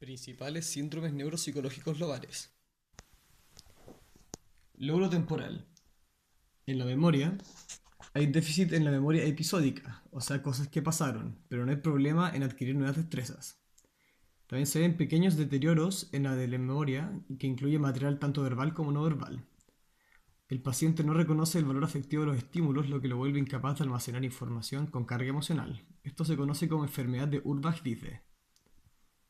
Principales síndromes neuropsicológicos lobales. Lóbulo temporal. En la memoria, hay déficit en la memoria episódica, o sea, cosas que pasaron, pero no hay problema en adquirir nuevas destrezas. También se ven pequeños deterioros en la de la memoria, que incluye material tanto verbal como no verbal. El paciente no reconoce el valor afectivo de los estímulos, lo que lo vuelve incapaz de almacenar información con carga emocional. Esto se conoce como enfermedad de Urbach-Wiese.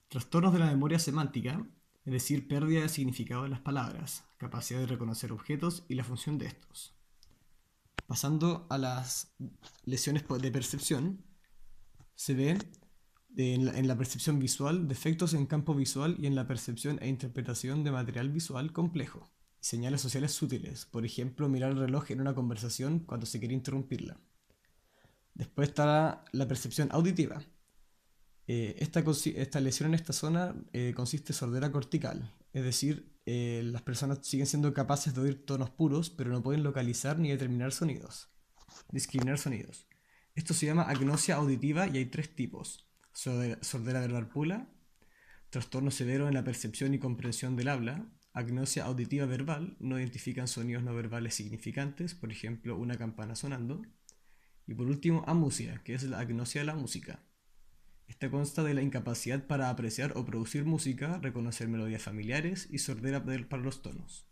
Trastornos de la memoria semántica, es decir, pérdida de significado de las palabras, capacidad de reconocer objetos y la función de estos. Pasando a las lesiones de percepción, se ve en la percepción visual defectos en campo visual y en la percepción e interpretación de material visual complejo. Señales sociales sutiles, por ejemplo, mirar el reloj en una conversación cuando se quiere interrumpirla. Después está la percepción auditiva. Esta lesión en esta zona consiste en sordera cortical, es decir, las personas siguen siendo capaces de oír tonos puros, pero no pueden localizar ni determinar sonidos, discriminar sonidos. Esto se llama agnosia auditiva y hay tres tipos: sordera verbal pura, trastorno severo en la percepción y comprensión del habla, agnosia auditiva verbal, no identifican sonidos no verbales significantes, por ejemplo, una campana sonando, y por último, amusia, que es la agnosia de la música. Esta consta de la incapacidad para apreciar o producir música, reconocer melodías familiares y sordera para los tonos.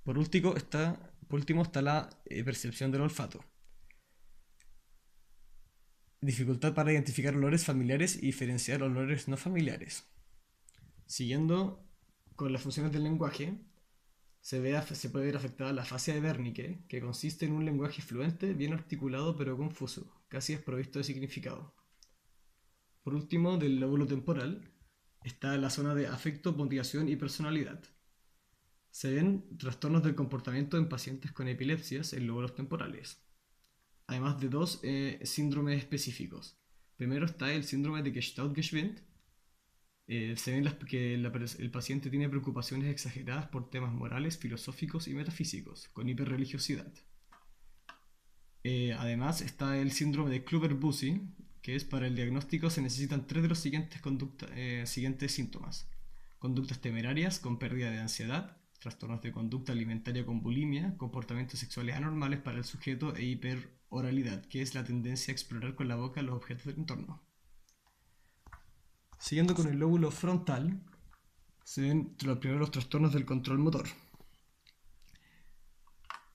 Por último está la percepción del olfato. Dificultad para identificar olores familiares y diferenciar olores no familiares. Siguiendo con las funciones del lenguaje, se puede ver afectada la fascia de Wernicke, que consiste en un lenguaje fluente, bien articulado pero confuso, casi desprovisto de significado. Por último, del lóbulo temporal, está la zona de afecto, motivación y personalidad. Se ven trastornos del comportamiento en pacientes con epilepsias en lóbulos temporales, además de dos síndromes específicos. Primero está el síndrome de Gestalt-Geschwind. Se ven que el paciente tiene preocupaciones exageradas por temas morales, filosóficos y metafísicos, con hiperreligiosidad. Además está el síndrome de Kluver-Bucy, que es para el diagnóstico se necesitan tres de los siguientes síntomas: conductas temerarias con pérdida de ansiedad, trastornos de conducta alimentaria con bulimia, comportamientos sexuales anormales para el sujeto e hiperoralidad, que es la tendencia a explorar con la boca los objetos del entorno. Siguiendo con el lóbulo frontal, se ven los primeros trastornos del control motor.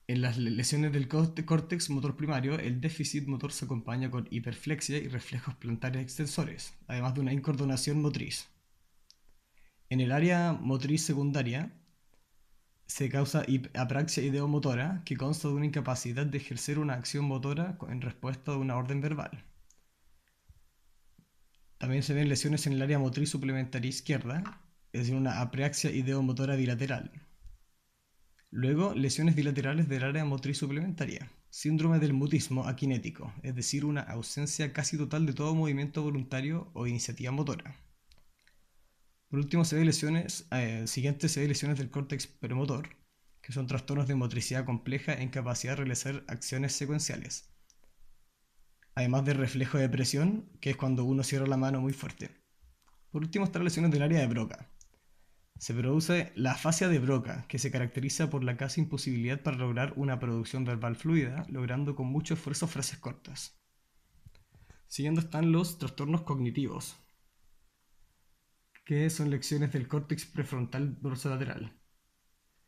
En las lesiones del córtex motor primario, el déficit motor se acompaña con hiperflexia y reflejos plantares extensores, además de una incoordinación motriz. En el área motriz secundaria, se causa apraxia ideomotora, que consta de una incapacidad de ejercer una acción motora en respuesta a una orden verbal. También se ven lesiones en el área motriz suplementaria izquierda, es decir, una apraxia ideomotora bilateral. Luego, lesiones bilaterales del área motriz suplementaria. Síndrome del mutismo aquinético, es decir, una ausencia casi total de todo movimiento voluntario o iniciativa motora. Por último, se ve lesiones del córtex premotor, que son trastornos de motricidad compleja e incapacidad de realizar acciones secuenciales. Además de reflejo de presión, que es cuando uno cierra la mano muy fuerte. Por último, están lesiones del área de Broca. Se produce la afasia de Broca, que se caracteriza por la casi imposibilidad para lograr una producción verbal fluida, logrando con mucho esfuerzo frases cortas. Siguiendo están los trastornos cognitivos, que son lesiones del córtex prefrontal dorsolateral.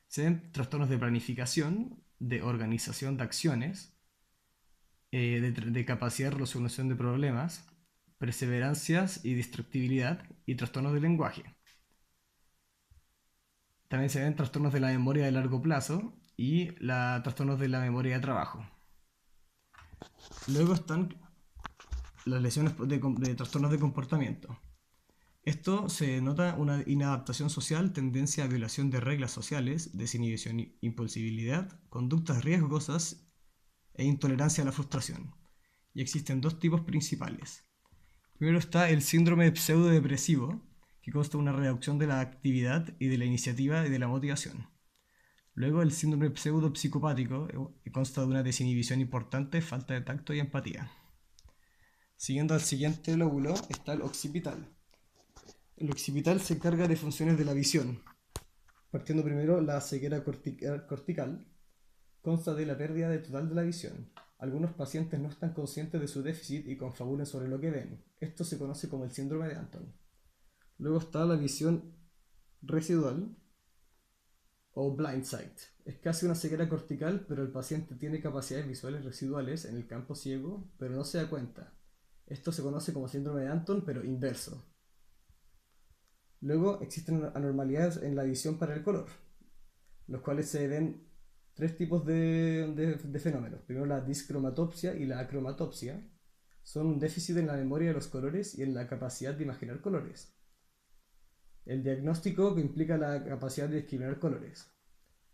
Se ven trastornos de planificación, de organización de acciones, de capacidad de resolución de problemas, perseverancias y distractibilidad, y trastornos del lenguaje. También se ven trastornos de la memoria de largo plazo y trastornos de la memoria de trabajo. Luego están las lesiones de trastornos de comportamiento. Esto se nota una inadaptación social, tendencia a violación de reglas sociales, desinhibición, impulsibilidad, conductas riesgosas e intolerancia a la frustración. Y existen dos tipos principales. Primero está el síndrome pseudodepresivo, que consta de una reducción de la actividad y de la iniciativa y de la motivación. Luego el síndrome pseudopsicopático, que consta de una desinhibición importante, falta de tacto y empatía. Siguiendo al siguiente lóbulo está el occipital. El occipital se encarga de funciones de la visión. Partiendo primero, la ceguera cortical consta de la pérdida total de la visión. Algunos pacientes no están conscientes de su déficit y confabulan sobre lo que ven. Esto se conoce como el síndrome de Anton. Luego está la visión residual o blind sight. Es casi una ceguera cortical, pero el paciente tiene capacidades visuales residuales en el campo ciego, pero no se da cuenta. Esto se conoce como síndrome de Anton, pero inverso. Luego existen anormalidades en la visión para el color, los cuales se ven tres tipos de fenómenos. Primero, la discromatopsia y la acromatopsia son un déficit en la memoria de los colores y en la capacidad de imaginar colores. El diagnóstico, que implica la capacidad de discriminar colores.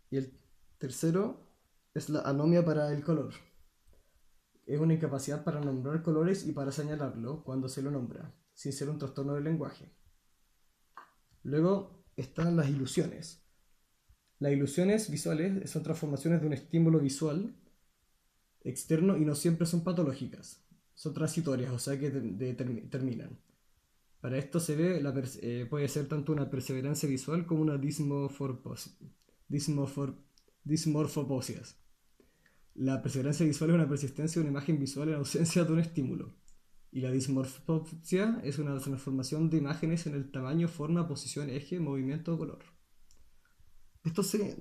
Y el tercero es la anomia para el color. Es una incapacidad para nombrar colores y para señalarlo cuando se lo nombra, sin ser un trastorno del lenguaje. Luego están las ilusiones. Las ilusiones visuales son transformaciones de un estímulo visual externo y no siempre son patológicas. Son transitorias, o sea que terminan. Para esto se ve, puede ser tanto una perseverancia visual como una dismorfoposias. La perseverancia visual es una persistencia de una imagen visual en ausencia de un estímulo. Y la dismorfosia es una transformación de imágenes en el tamaño, forma, posición, eje, movimiento o color. Esto se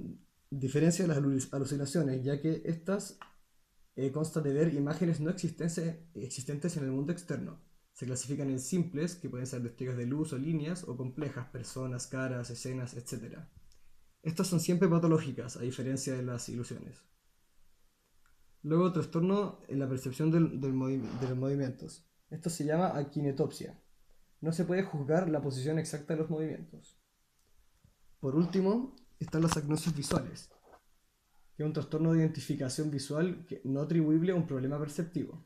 diferencia de las alucinaciones, ya que estas constan de ver imágenes no existentes en el mundo externo. Se clasifican en simples, que pueden ser destellos de luz o líneas, o complejas, personas, caras, escenas, etc. Estas son siempre patológicas, a diferencia de las ilusiones. Luego, trastorno en la percepción de los movimientos. Esto se llama akinetopsia. No se puede juzgar la posición exacta de los movimientos. Por último, están las agnosis visuales, que es un trastorno de identificación visual no atribuible a un problema perceptivo.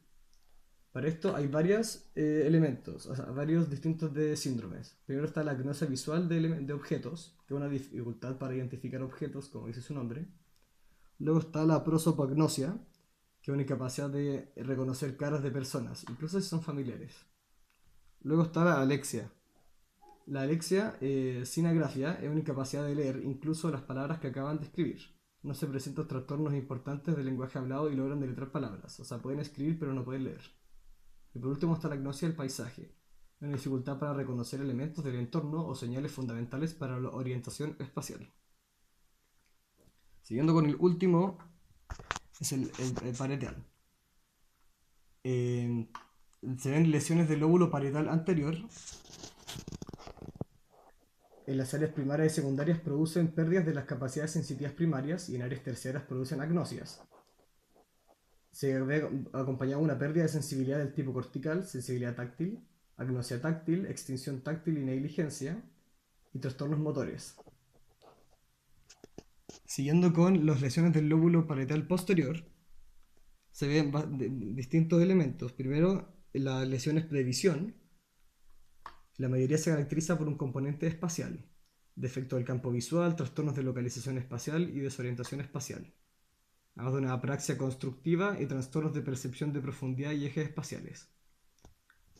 Para esto hay varios elementos, o sea, varios distintos de síndromes. Primero está la agnosia visual de objetos, que es una dificultad para identificar objetos, como dice su nombre. Luego está la prosopagnosia, que es una incapacidad de reconocer caras de personas, incluso si son familiares. Luego está la alexia. La alexia sin agrafia es una incapacidad de leer incluso las palabras que acaban de escribir. No se presentan trastornos importantes del lenguaje hablado y logran deletrear palabras, o sea, pueden escribir pero no pueden leer. Y por último está la agnosia del paisaje, una dificultad para reconocer elementos del entorno o señales fundamentales para la orientación espacial. Siguiendo con el último, es el parietal. Se ven lesiones del lóbulo parietal anterior. En las áreas primarias y secundarias producen pérdidas de las capacidades sensitivas primarias y en áreas terciarias producen agnosias. Se ve acompañado de una pérdida de sensibilidad del tipo cortical, sensibilidad táctil, agnosia táctil, extinción táctil y negligencia, y trastornos motores. Siguiendo con las lesiones del lóbulo parietal posterior, se ven distintos elementos. Primero, las lesiones de visión. La mayoría se caracteriza por un componente espacial, defecto del campo visual, trastornos de localización espacial y desorientación espacial, además de una apraxia constructiva y trastornos de percepción de profundidad y ejes espaciales.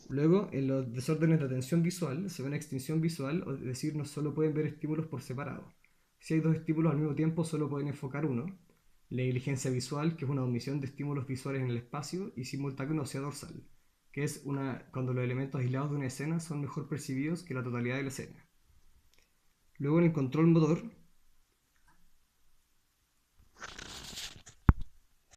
Luego, en los desórdenes de atención visual, se ve una extinción visual, es decir, no solo pueden ver estímulos por separado. Si hay dos estímulos al mismo tiempo, solo pueden enfocar uno. La negligencia visual, que es una omisión de estímulos visuales en el espacio, y simultagnosia dorsal, que es cuando los elementos aislados de una escena son mejor percibidos que la totalidad de la escena. Luego, en el control motor,